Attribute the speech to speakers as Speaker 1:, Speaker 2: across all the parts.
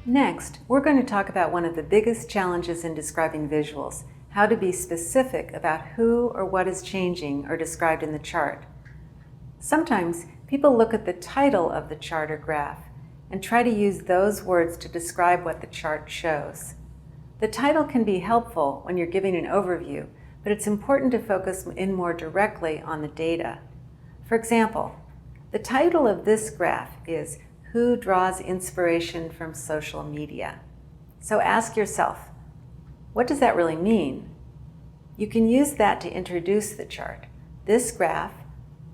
Speaker 1: Next, we're going to talk about one of the biggest challenges in describing visuals, how to be specific about who or what is changing or described in the chart. Sometimes people look at the title of the chart or graph and try to use those words to describe what the chart shows. The title can be helpful when you're giving an overview, but it's important to focus in more directly on the data. For example, the title of this graph is "Who Draws Inspiration from Social Media?" So ask yourself, what does that really mean? You can use that to introduce the chart. This graph,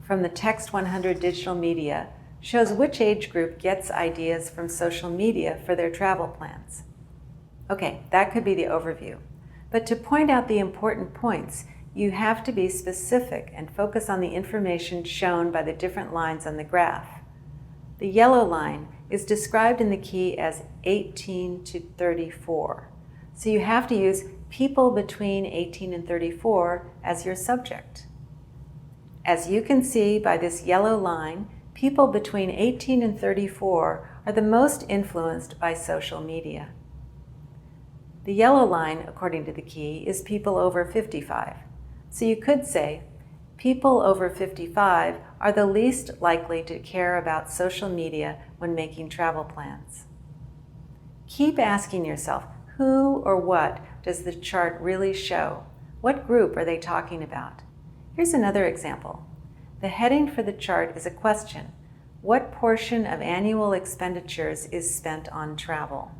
Speaker 1: from the Text 100 Digital Media, shows which age group gets ideas from social media for their travel plans. Okay, that could be the overview. But to point out the important points, you have to be specific and focus on the information shown by the different lines on the graph. The yellow line is described in the key as 18 to 34. So you have to use people between 18 and 34 as your subject. As you can see by this yellow line, people between 18 and 34 are the most influenced by social media. The yellow line, according to the key, is people over 55. So you could say, people over 55 are the least likely to care about social media when making travel plans. Keep asking yourself, who or what does the chart really show? What group are they talking about? Here's another example. The heading for the chart is a question. What portion of annual expenditures is spent on travel?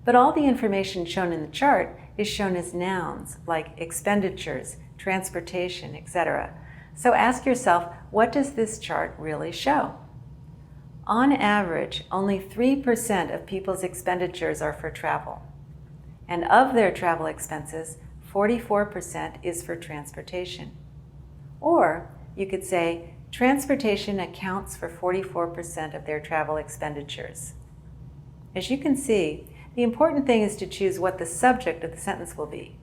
Speaker 1: But all the information shown in the chart is shown as nouns like expenditures, transportation, etc. So ask yourself, what does this chart really show? On average, only 3% of people's expenditures are for travel. And of their travel expenses, 44% is for transportation. Or you could say, transportation accounts for 44% of their travel expenditures. As you can see, the important thing is to choose what the subject of the sentence will be.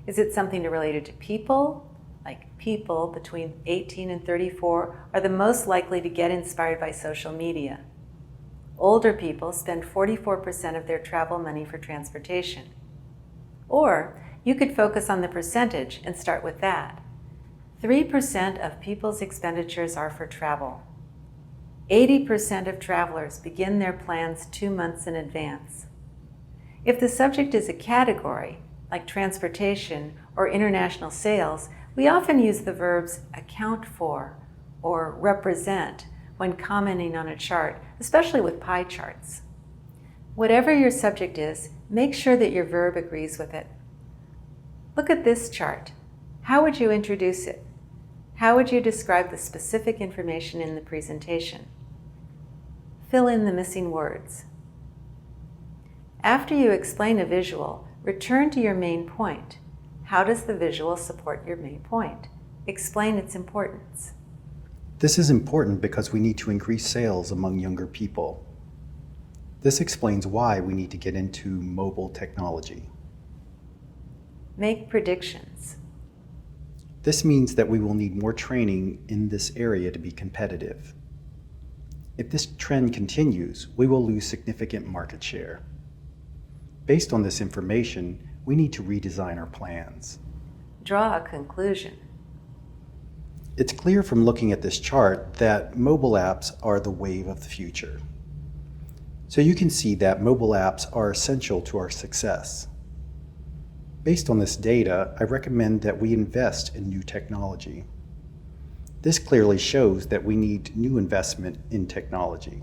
Speaker 1: Is it something related to people? Like people between 18 and 34 are the most likely to get inspired by social media. Older people spend 44% of their travel money for transportation. Or you could focus on the percentage and start with that. 3% of people's expenditures are for travel. 80% of travelers begin their plans 2 months in advance. If the subject is a category, like transportation or international sales, we often use the verbs account for or represent when commenting on a chart, especially with pie charts. Whatever your subject is, make sure that your verb agrees with it. Look at this chart. How would you introduce it? How would you describe the specific information in the presentation? Fill in the missing words. After you explain a visual, return to your main point. How does the visual support your main point? Explain its importance.
Speaker 2: This is important because we need to increase sales among younger people. This explains why we need to get into mobile technology.
Speaker 1: Make predictions.
Speaker 2: This means that we will need more training in this area to be competitive. If this trend continues, we will lose significant market share. Based on this information, we need to redesign our plans.
Speaker 1: Draw a conclusion.
Speaker 2: It's clear from looking at this chart that mobile apps are the wave of the future. So you can see that mobile apps are essential to our success. Based on this data, I recommend that we invest in new technology. This clearly shows that we need new investment in technology.